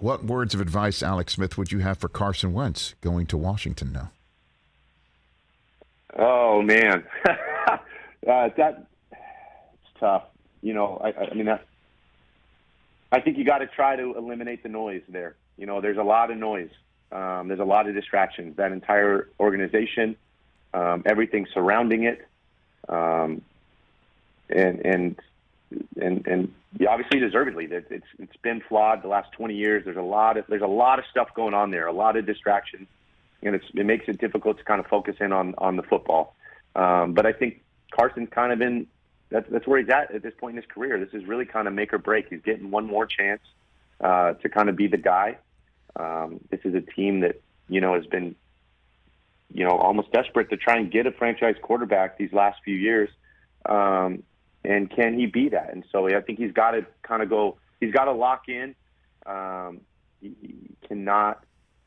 What words of advice, Alex Smith, would you have for Carson Wentz going to Washington now? Oh man, that's tough. I think you got to try to eliminate the noise there. There's a lot of noise. There's a lot of distractions. That entire organization, everything surrounding it, and obviously deservedly. It's been flawed the last 20 years. There's a lot of stuff going on there. A lot of distractions, and it makes it difficult to kind of focus in on the football. But I think Carson's kind of in. That's where he's at this point in his career. This is really kind of make or break. He's getting one more chance to kind of be the guy. This is a team that, has been, almost desperate to try and get a franchise quarterback these last few years. And can he be that? And so I think he's got to kind of he's got to lock in. He cannot,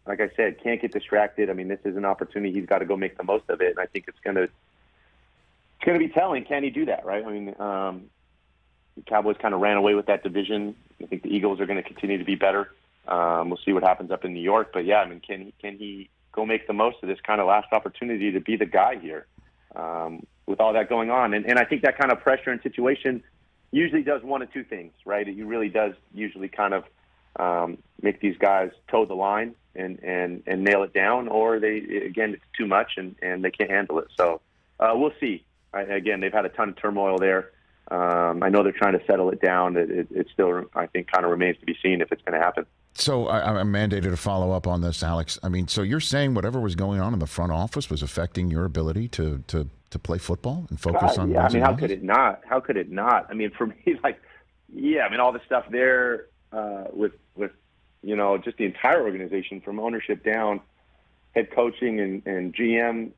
like I said, can't get distracted. I mean, this is an opportunity. He's got to go make the most of it. And I think it's going to be telling. Can he do that, right? I mean, the Cowboys kind of ran away with that division. I think the Eagles are going to continue to be better. We'll see what happens up in New York. But, yeah, I mean, can he go make the most of this kind of last opportunity to be the guy here with all that going on? And I think that kind of pressure and situation usually does one of two things, right? It really does usually kind of make these guys toe the line and nail it down, or it's too much and they can't handle it. So we'll see. Again, they've had a ton of turmoil there. I know they're trying to settle it down. It still, I think, kind of remains to be seen if it's going to happen. So I'm mandated to follow up on this, Alex. I mean, so you're saying whatever was going on in the front office was affecting your ability to play football and focus on? Yeah, I mean, how could it not? How could it not? I mean, for me, all the stuff there with just the entire organization from ownership down, head coaching and GM.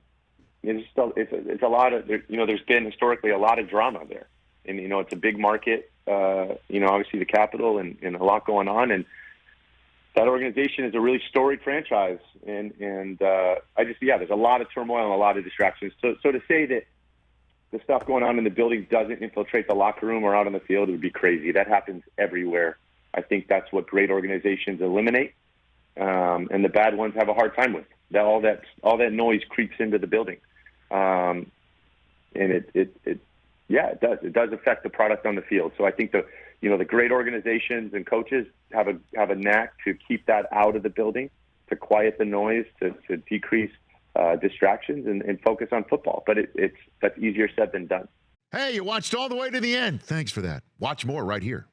It's a lot of there's been historically a lot of drama there, and it's a big market. Obviously the capital and a lot going on, and that organization is a really storied franchise. And there's a lot of turmoil and a lot of distractions. So to say that the stuff going on in the building doesn't infiltrate the locker room or out on the field would be crazy. That happens everywhere. I think that's what great organizations eliminate, and the bad ones have a hard time with. All that noise creeps into the building. And it does. It does affect the product on the field. So I think the great organizations and coaches have a knack to keep that out of the building, to quiet the noise, to decrease distractions and focus on football. But that's easier said than done. Hey, you watched all the way to the end. Thanks for that. Watch more right here.